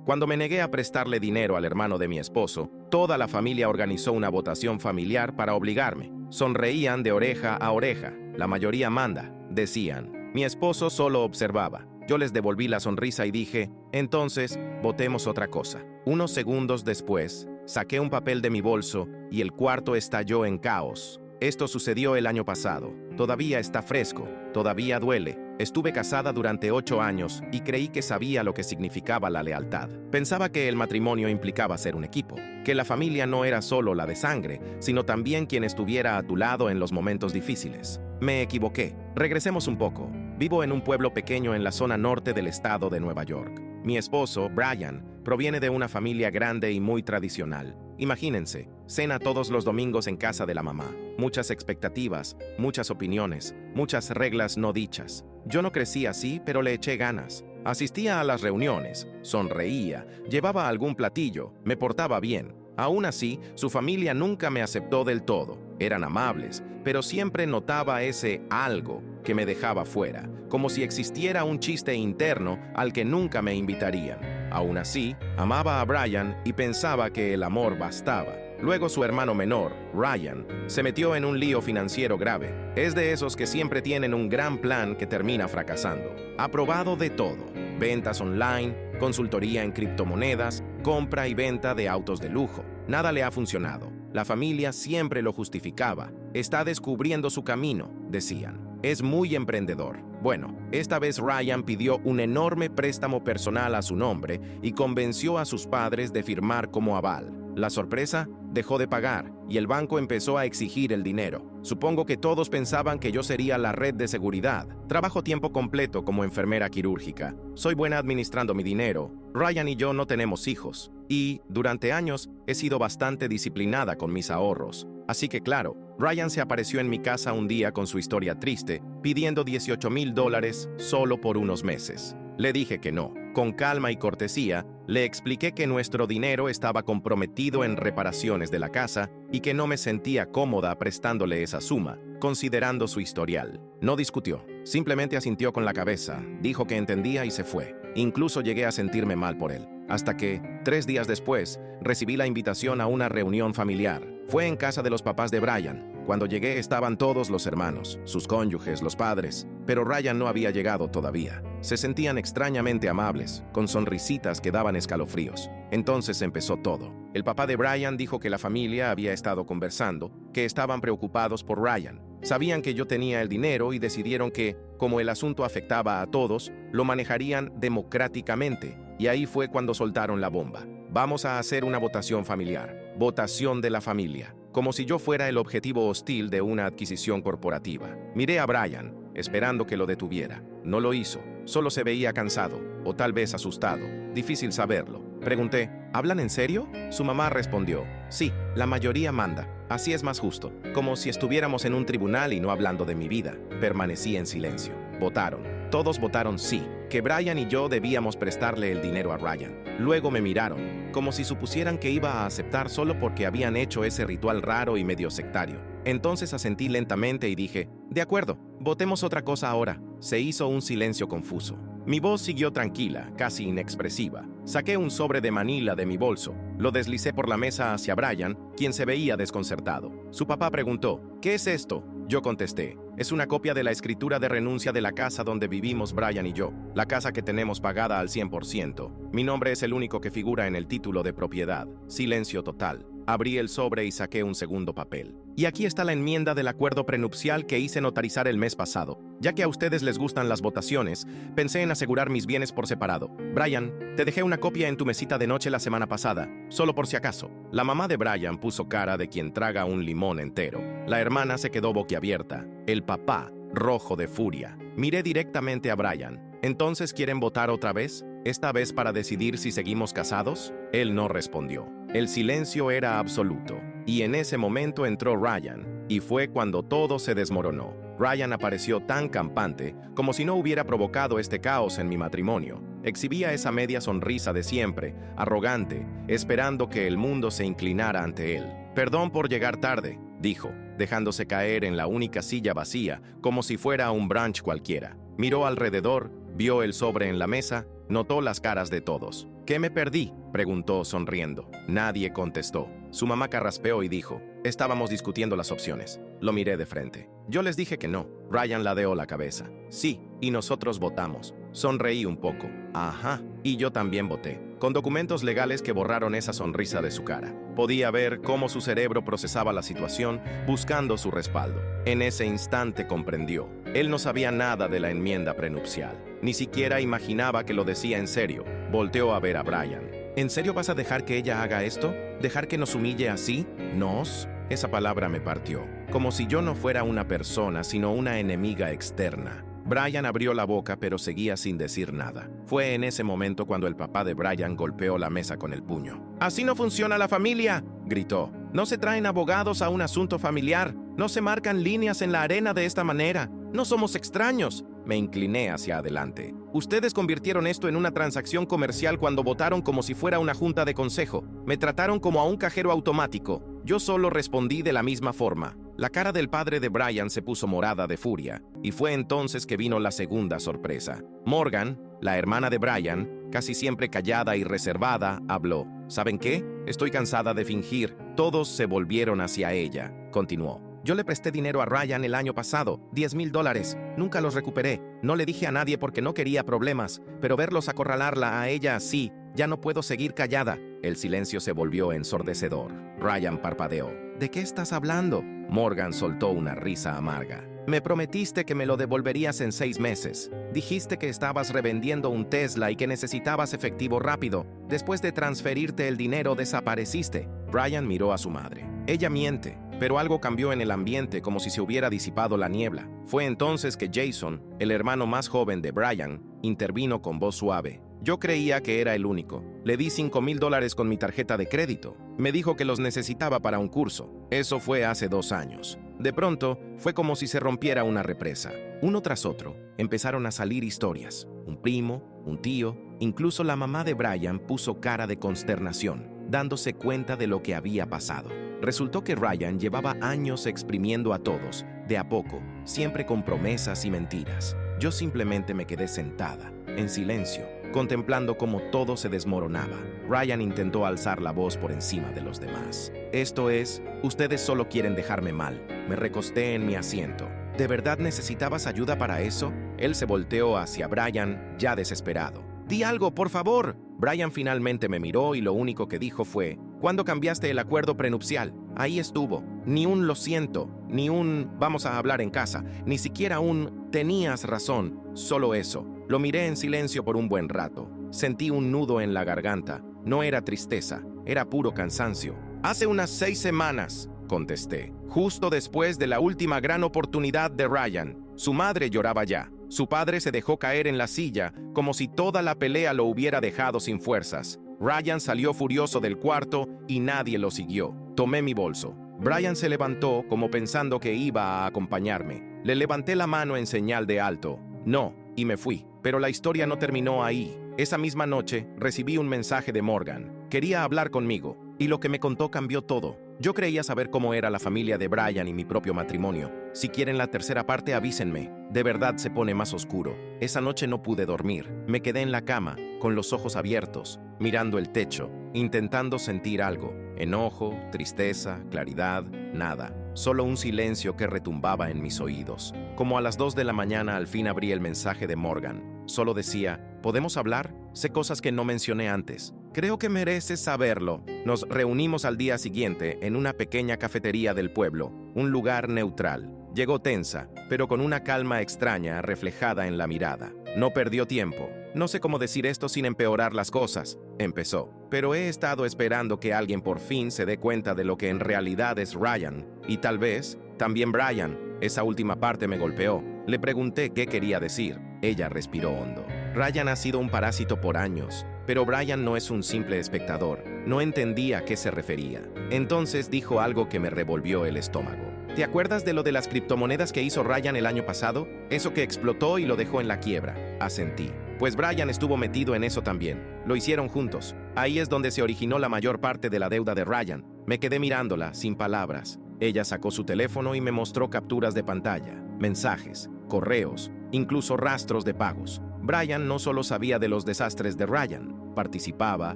Cuando me negué a prestarle dinero al hermano de mi esposo, toda la familia organizó una votación familiar para obligarme. Sonreían de oreja a oreja. La mayoría manda, decían. Mi esposo solo observaba. Yo les devolví la sonrisa y dije, entonces, votemos otra cosa. Unos segundos después, saqué un papel de mi bolso y el cuarto estalló en caos. Esto sucedió el año pasado. Todavía está fresco, todavía duele. Estuve casada durante 8 años y creí que sabía lo que significaba la lealtad. Pensaba que el matrimonio implicaba ser un equipo, que la familia no era solo la de sangre, sino también quien estuviera a tu lado en los momentos difíciles. Me equivoqué. Regresemos un poco. Vivo en un pueblo pequeño en la zona norte del estado de Nueva York. Mi esposo, Brian, proviene de una familia grande y muy tradicional. Imagínense, cena todos los domingos en casa de la mamá. Muchas expectativas, muchas opiniones, muchas reglas no dichas. Yo no crecí así, pero le eché ganas. Asistía a las reuniones, sonreía, llevaba algún platillo, me portaba bien. Aún así, su familia nunca me aceptó del todo. Eran amables, pero siempre notaba ese algo que me dejaba fuera, como si existiera un chiste interno al que nunca me invitarían. Aún así, amaba a Brian y pensaba que el amor bastaba. Luego su hermano menor, Ryan, se metió en un lío financiero grave. Es de esos que siempre tienen un gran plan que termina fracasando. Ha probado de todo: ventas online, consultoría en criptomonedas, compra y venta de autos de lujo. Nada le ha funcionado. La familia siempre lo justificaba. Está descubriendo su camino, decían. Es muy emprendedor. Bueno, esta vez Ryan pidió un enorme préstamo personal a su nombre y convenció a sus padres de firmar como aval. La sorpresa: dejó de pagar y el banco empezó a exigir el dinero. Supongo que todos pensaban que yo sería la red de seguridad. Trabajo tiempo completo como enfermera quirúrgica. Soy buena administrando mi dinero. Ryan y yo no tenemos hijos. Y, durante años, he sido bastante disciplinada con mis ahorros. Así que claro, Ryan se apareció en mi casa un día con su historia triste, pidiendo $18,000 solo por unos meses. Le dije que no. Con calma y cortesía, le expliqué que nuestro dinero estaba comprometido en reparaciones de la casa y que no me sentía cómoda prestándole esa suma, considerando su historial. No discutió, simplemente asintió con la cabeza, dijo que entendía y se fue. Incluso llegué a sentirme mal por él, hasta que, 3 días después, recibí la invitación a una reunión familiar. Fue en casa de los papás de Brian. Cuando llegué estaban todos los hermanos, sus cónyuges, los padres, pero Ryan no había llegado todavía. Se sentían extrañamente amables, con sonrisitas que daban escalofríos. Entonces empezó todo. El papá de Brian dijo que la familia había estado conversando, que estaban preocupados por Ryan. Sabían que yo tenía el dinero y decidieron que, como el asunto afectaba a todos, lo manejarían democráticamente. Y ahí fue cuando soltaron la bomba. Vamos a hacer una votación familiar. Votación de la familia. Como si yo fuera el objetivo hostil de una adquisición corporativa. Miré a Brian, esperando que lo detuviera. No lo hizo. Solo se veía cansado, o tal vez asustado. Difícil saberlo. Pregunté, ¿hablan en serio? Su mamá respondió, sí, la mayoría manda. Así es más justo. Como si estuviéramos en un tribunal y no hablando de mi vida. Permanecí en silencio. Votaron. Todos votaron sí, que Brian y yo debíamos prestarle el dinero a Ryan. Luego me miraron, como si supusieran que iba a aceptar solo porque habían hecho ese ritual raro y medio sectario. Entonces asentí lentamente y dije, de acuerdo, votemos otra cosa ahora. Se hizo un silencio confuso. Mi voz siguió tranquila, casi inexpresiva. Saqué un sobre de manila de mi bolso. Lo deslicé por la mesa hacia Brian, quien se veía desconcertado. Su papá preguntó, ¿qué es esto? Yo contesté, es una copia de la escritura de renuncia de la casa donde vivimos Brian y yo, la casa que tenemos pagada al 100%. Mi nombre es el único que figura en el título de propiedad. Silencio total. Abrí el sobre y saqué un segundo papel. Y aquí está la enmienda del acuerdo prenupcial que hice notarizar el mes pasado. Ya que a ustedes les gustan las votaciones, pensé en asegurar mis bienes por separado. Brian, te dejé una copia en tu mesita de noche la semana pasada, solo por si acaso. La mamá de Brian puso cara de quien traga un limón entero. La hermana se quedó boquiabierta. El papá, rojo de furia. Miré directamente a Brian. ¿Entonces quieren votar otra vez? ¿Esta vez para decidir si seguimos casados? Él no respondió. El silencio era absoluto. Y en ese momento entró Ryan, y fue cuando todo se desmoronó. Ryan apareció tan campante, como si no hubiera provocado este caos en mi matrimonio. Exhibía esa media sonrisa de siempre, arrogante, esperando que el mundo se inclinara ante él. Perdón por llegar tarde, dijo, dejándose caer en la única silla vacía, como si fuera un brunch cualquiera. Miró alrededor, vio el sobre en la mesa Notó las caras de todos. ¿Qué me perdí?, preguntó sonriendo. Nadie contestó. Su mamá carraspeó y dijo, estábamos discutiendo las opciones. Lo miré de frente. Yo les dije que no. Ryan ladeó la cabeza. Sí, y nosotros votamos. Sonreí un poco. Ajá, y yo también voté. Con documentos legales que borraron esa sonrisa de su cara. Podía ver cómo su cerebro procesaba la situación, buscando su respaldo. En ese instante comprendió. Él no sabía nada de la enmienda prenupcial. Ni siquiera imaginaba que lo decía en serio. Volteó a ver a Brian. ¿En serio vas a dejar que ella haga esto? ¿Dejar que nos humille así? ¿Nos? Esa palabra me partió. Como si yo no fuera una persona, sino una enemiga externa. Brian abrió la boca, pero seguía sin decir nada. Fue en ese momento cuando el papá de Brian golpeó la mesa con el puño. «¡Así no funciona la familia!», gritó. «No se traen abogados a un asunto familiar. No se marcan líneas en la arena de esta manera. No somos extraños». Me incliné hacia adelante. «Ustedes convirtieron esto en una transacción comercial cuando votaron como si fuera una junta de consejo. Me trataron como a un cajero automático. Yo solo respondí de la misma forma». La cara del padre de Brian se puso morada de furia, y fue entonces que vino la segunda sorpresa. Morgan, la hermana de Brian, casi siempre callada y reservada, habló. ¿Saben qué? Estoy cansada de fingir. Todos se volvieron hacia ella. Continuó. Yo le presté dinero a Ryan el año pasado, $10,000. Nunca los recuperé. No le dije a nadie porque no quería problemas, pero verlos acorralarla a ella así, ya no puedo seguir callada. El silencio se volvió ensordecedor. Ryan parpadeó. ¿De qué estás hablando? Morgan soltó una risa amarga. Me prometiste que me lo devolverías en 6 meses. Dijiste que estabas revendiendo un Tesla y que necesitabas efectivo rápido. Después de transferirte el dinero, desapareciste. Brian miró a su madre. Ella miente, pero algo cambió en el ambiente como si se hubiera disipado la niebla. Fue entonces que Jason, el hermano más joven de Brian, intervino con voz suave. Yo creía que era el único. Le di $5,000 con mi tarjeta de crédito. Me dijo que los necesitaba para un curso. Eso fue hace 2 años. De pronto, fue como si se rompiera una represa. Uno tras otro, empezaron a salir historias. Un primo, un tío, incluso la mamá de Brian puso cara de consternación, dándose cuenta de lo que había pasado. Resultó que Ryan llevaba años exprimiendo a todos, de a poco, siempre con promesas y mentiras. Yo simplemente me quedé sentada, en silencio, contemplando cómo todo se desmoronaba. Ryan intentó alzar la voz por encima de los demás. Esto es, ustedes solo quieren dejarme mal. Me recosté en mi asiento. ¿De verdad necesitabas ayuda para eso? Él se volteó hacia Brian, ya desesperado. «Di algo, por favor». Brian finalmente me miró y lo único que dijo fue, «¿Cuándo cambiaste el acuerdo prenupcial? Ahí estuvo. Ni un lo siento, ni un vamos a hablar en casa, ni siquiera un tenías razón, solo eso». Lo miré en silencio por un buen rato. Sentí un nudo en la garganta. No era tristeza, era puro cansancio. «Hace unas 6 semanas», contesté, justo después de la última gran oportunidad de Ryan. Su madre lloraba ya. Su padre se dejó caer en la silla, como si toda la pelea lo hubiera dejado sin fuerzas. Ryan salió furioso del cuarto y nadie lo siguió. Tomé mi bolso. Brian se levantó como pensando que iba a acompañarme. Le levanté la mano en señal de alto. No, y me fui. Pero la historia no terminó ahí. Esa misma noche recibí un mensaje de Morgan. Quería hablar conmigo, y lo que me contó cambió todo. Yo creía saber cómo era la familia de Brian y mi propio matrimonio. Si quieren la tercera parte, avísenme. De verdad se pone más oscuro. Esa noche no pude dormir. Me quedé en la cama, con los ojos abiertos, mirando el techo, intentando sentir algo. Enojo, tristeza, claridad, nada. Solo un silencio que retumbaba en mis oídos. Como a las 2 de la mañana al fin abrí el mensaje de Morgan. Solo decía, ¿podemos hablar? Sé cosas que no mencioné antes. Creo que mereces saberlo. Nos reunimos al día siguiente en una pequeña cafetería del pueblo, un lugar neutral. Llegó tensa, pero con una calma extraña reflejada en la mirada. No perdió tiempo. No sé cómo decir esto sin empeorar las cosas, empezó. Pero he estado esperando que alguien por fin se dé cuenta de lo que en realidad es Ryan. Y tal vez, también Brian. Esa última parte me golpeó. Le pregunté qué quería decir. Ella respiró hondo. Ryan ha sido un parásito por años, pero Brian no es un simple espectador. No entendía a qué se refería. Entonces dijo algo que me revolvió el estómago. ¿Te acuerdas de lo de las criptomonedas que hizo Ryan el año pasado? Eso que explotó y lo dejó en la quiebra. Asentí. Pues Brian estuvo metido en eso también. Lo hicieron juntos. Ahí es donde se originó la mayor parte de la deuda de Ryan. Me quedé mirándola, sin palabras. Ella sacó su teléfono y me mostró capturas de pantalla, mensajes, correos, incluso rastros de pagos. Brian no solo sabía de los desastres de Ryan, participaba,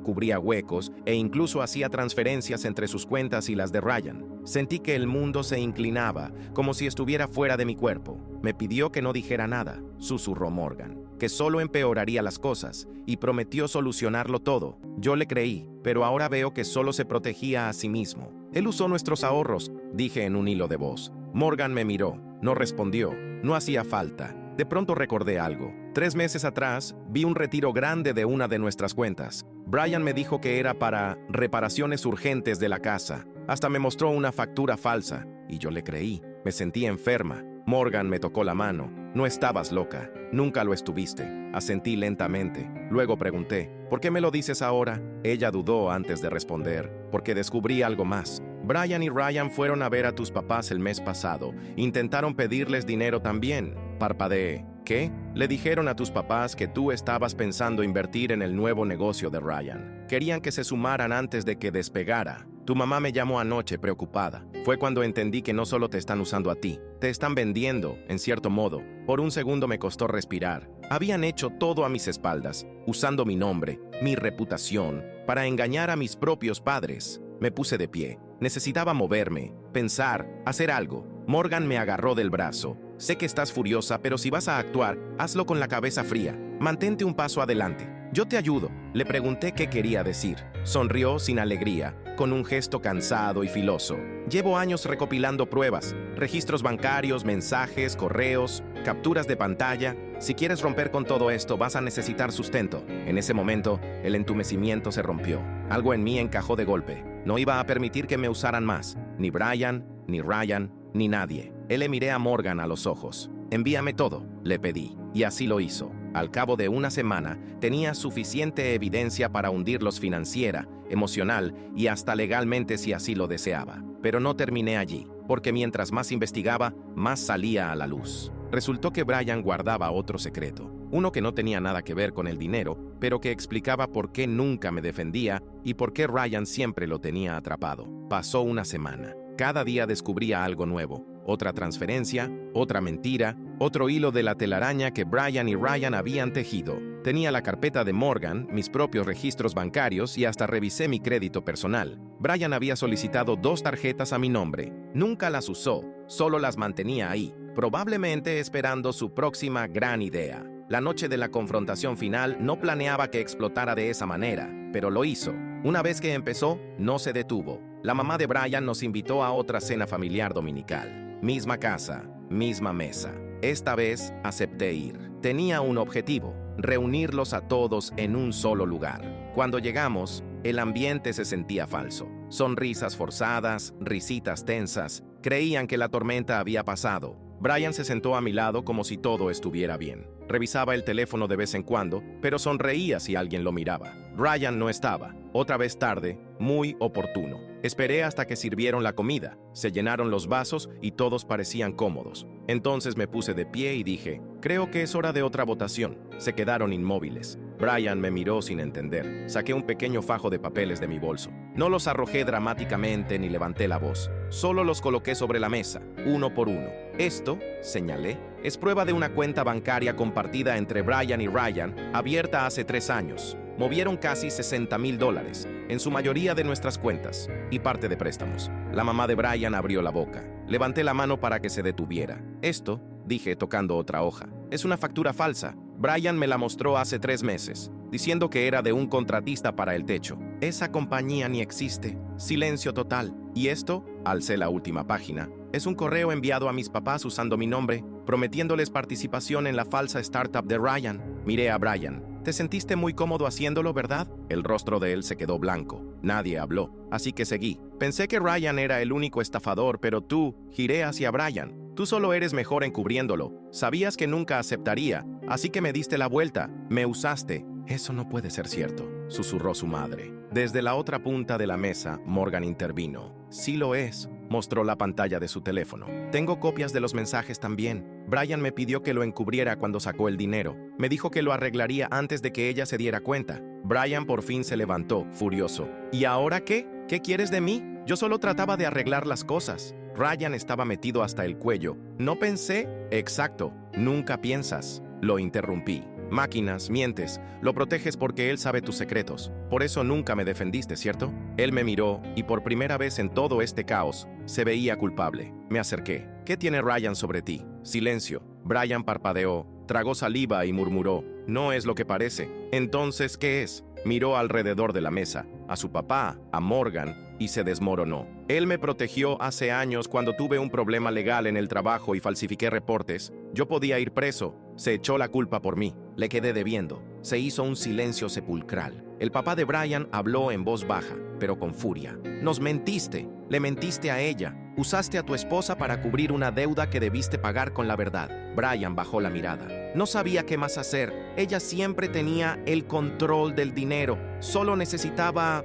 cubría huecos e incluso hacía transferencias entre sus cuentas y las de Ryan. Sentí que el mundo se inclinaba, como si estuviera fuera de mi cuerpo. Me pidió que no dijera nada, susurró Morgan, que solo empeoraría las cosas, y prometió solucionarlo todo. Yo le creí, pero ahora veo que solo se protegía a sí mismo. Él usó nuestros ahorros, dije en un hilo de voz. Morgan me miró, no respondió, no hacía falta. De pronto recordé algo. 3 meses atrás, vi un retiro grande de una de nuestras cuentas. Brian me dijo que era para reparaciones urgentes de la casa. Hasta me mostró una factura falsa, y yo le creí. Me sentí enferma. Morgan me tocó la mano. No estabas loca. Nunca lo estuviste. Asentí lentamente. Luego pregunté, ¿por qué me lo dices ahora? Ella dudó antes de responder, porque descubrí algo más. Brian y Ryan fueron a ver a tus papás el mes pasado. Intentaron pedirles dinero también. Parpadeé. ¿Qué? Le dijeron a tus papás que tú estabas pensando invertir en el nuevo negocio de Ryan. Querían que se sumaran antes de que despegara. Tu mamá me llamó anoche preocupada. Fue cuando entendí que no solo te están usando a ti, te están vendiendo, en cierto modo. Por un segundo me costó respirar. Habían hecho todo a mis espaldas, usando mi nombre, mi reputación, para engañar a mis propios padres. Me puse de pie. Necesitaba moverme, pensar, hacer algo. Morgan me agarró del brazo. Sé que estás furiosa, pero si vas a actuar, hazlo con la cabeza fría. Mantente un paso adelante. Yo te ayudo. Le pregunté qué quería decir. Sonrió sin alegría, con un gesto cansado y filoso. Llevo años recopilando pruebas, registros bancarios, mensajes, correos, capturas de pantalla. Si quieres romper con todo esto, vas a necesitar sustento. En ese momento, el entumecimiento se rompió. Algo en mí encajó de golpe. No iba a permitir que me usaran más. Ni Brian, ni Ryan, ni nadie. Le miré a Morgan a los ojos. Envíame todo, le pedí, y así lo hizo. Al cabo de una semana, tenía suficiente evidencia para hundirlos financiera, emocional y hasta legalmente si así lo deseaba. Pero no terminé allí, porque mientras más investigaba, más salía a la luz. Resultó que Brian guardaba otro secreto, uno que no tenía nada que ver con el dinero, pero que explicaba por qué nunca me defendía y por qué Ryan siempre lo tenía atrapado. Pasó una semana. Cada día descubría algo nuevo. Otra transferencia, otra mentira, otro hilo de la telaraña que Brian y Ryan habían tejido. Tenía la carpeta de Morgan, mis propios registros bancarios y hasta revisé mi crédito personal. Brian había solicitado 2 tarjetas a mi nombre. Nunca las usó, solo las mantenía ahí, probablemente esperando su próxima gran idea. La noche de la confrontación final no planeaba que explotara de esa manera, pero lo hizo. Una vez que empezó, no se detuvo. La mamá de Brian nos invitó a otra cena familiar dominical. Misma casa, misma mesa. Esta vez acepté ir. Tenía un objetivo, reunirlos a todos en un solo lugar. Cuando llegamos, el ambiente se sentía falso. Sonrisas forzadas, risitas tensas. Creían que la tormenta había pasado. Brian se sentó a mi lado como si todo estuviera bien. Revisaba el teléfono de vez en cuando, pero sonreía si alguien lo miraba. Ryan no estaba. Otra vez tarde, muy oportuno. Esperé hasta que sirvieron la comida. Se llenaron los vasos y todos parecían cómodos. Entonces me puse de pie y dije, creo que es hora de otra votación. Se quedaron inmóviles. Brian me miró sin entender. Saqué un pequeño fajo de papeles de mi bolso. No los arrojé dramáticamente ni levanté la voz. Solo los coloqué sobre la mesa, uno por uno. Esto, señalé, es prueba de una cuenta bancaria compartida entre Brian y Ryan, abierta hace 3 años. Movieron casi $60,000, en su mayoría de nuestras cuentas, y parte de préstamos. La mamá de Brian abrió la boca. Levanté la mano para que se detuviera. Esto, dije tocando otra hoja, es una factura falsa. Brian me la mostró hace 3 meses, diciendo que era de un contratista para el techo. Esa compañía ni existe. Silencio total. Y esto, alcé la última página, es un correo enviado a mis papás usando mi nombre, prometiéndoles participación en la falsa startup de Ryan. Miré a Brian. Te sentiste muy cómodo haciéndolo, ¿verdad? El rostro de él se quedó blanco. Nadie habló, así que seguí. Pensé que Ryan era el único estafador, pero tú, giré hacia Brian. Tú solo eres mejor encubriéndolo. Sabías que nunca aceptaría, así que me diste la vuelta. Me usaste. Eso no puede ser cierto, susurró su madre. Desde la otra punta de la mesa, Morgan intervino. Sí lo es. Mostró la pantalla de su teléfono. Tengo copias de los mensajes también. Brian me pidió que lo encubriera cuando sacó el dinero. Me dijo que lo arreglaría antes de que ella se diera cuenta. Brian por fin se levantó, furioso. ¿Y ahora qué? ¿Qué quieres de mí? Yo solo trataba de arreglar las cosas. Ryan estaba metido hasta el cuello. No pensé. Exacto. Nunca piensas. Lo interrumpí. Máquinas, mientes, lo proteges porque él sabe tus secretos. Por eso nunca me defendiste, ¿cierto? Él me miró y por primera vez en todo este caos se veía culpable. Me acerqué. ¿Qué tiene Ryan sobre ti? Silencio. Brian parpadeó, tragó saliva y murmuró, no es lo que parece. Entonces, ¿qué es? Miró alrededor de la mesa, a su papá, a Morgan, y se desmoronó. Él me protegió hace años cuando tuve un problema legal en el trabajo y falsifiqué reportes. Yo podía ir preso. Se echó la culpa por mí. Le quedé debiendo. Se hizo un silencio sepulcral. El papá de Brian habló en voz baja, pero con furia. Nos mentiste. Le mentiste a ella. Usaste a tu esposa para cubrir una deuda que debiste pagar con la verdad. Brian bajó la mirada. No sabía qué más hacer. Ella siempre tenía el control del dinero. Solo necesitaba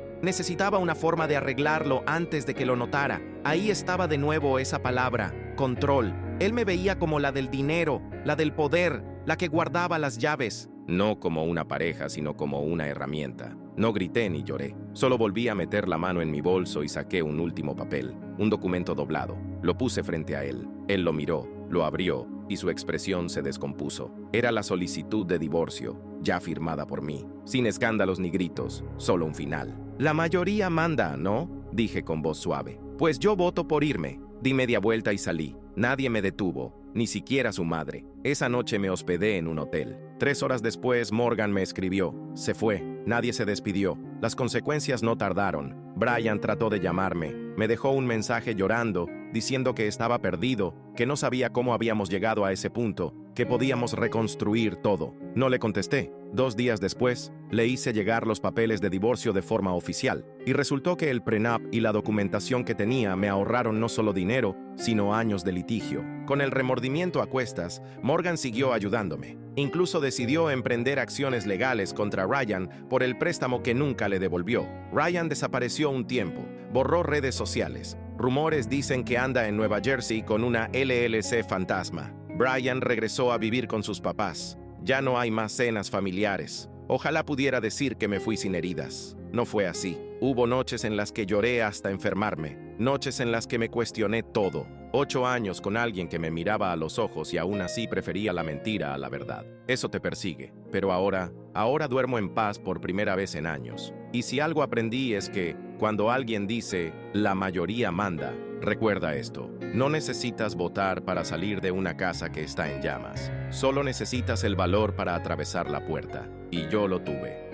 una forma de arreglarlo antes de que lo notara. Ahí estaba de nuevo esa palabra, control. Él me veía como la del dinero, la del poder, la que guardaba las llaves. No como una pareja, sino como una herramienta. No grité ni lloré. Solo volví a meter la mano en mi bolso y saqué un último papel, un documento doblado. Lo puse frente a él. Él lo miró, lo abrió y su expresión se descompuso. Era la solicitud de divorcio, ya firmada por mí. Sin escándalos ni gritos, solo un final. La mayoría manda, ¿no? Dije con voz suave. Pues yo voto por irme. Di media vuelta y salí. Nadie me detuvo, ni siquiera su madre. Esa noche me hospedé en un hotel. 3 horas después, Morgan me escribió. Se fue. Nadie se despidió. Las consecuencias no tardaron. Brian trató de llamarme. Me dejó un mensaje llorando, diciendo que estaba perdido, que no sabía cómo habíamos llegado a ese punto, que podíamos reconstruir todo. No le contesté. 2 días después, le hice llegar los papeles de divorcio de forma oficial, y resultó que el prenup y la documentación que tenía me ahorraron no solo dinero, sino años de litigio. Con el remordimiento a cuestas, Morgan siguió ayudándome. Incluso decidió emprender acciones legales contra Ryan por el préstamo que nunca le devolvió. Ryan desapareció un tiempo, borró redes sociales. Rumores dicen que anda en Nueva Jersey con una LLC fantasma. Brian regresó a vivir con sus papás. Ya no hay más cenas familiares. Ojalá pudiera decir que me fui sin heridas. No fue así. Hubo noches en las que lloré hasta enfermarme. Noches en las que me cuestioné todo. 8 años con alguien que me miraba a los ojos y aún así prefería la mentira a la verdad. Eso te persigue. Pero ahora duermo en paz por primera vez en años. Y si algo aprendí es que, cuando alguien dice, la mayoría manda, recuerda esto. No necesitas votar para salir de una casa que está en llamas. Solo necesitas el valor para atravesar la puerta. Y yo lo tuve.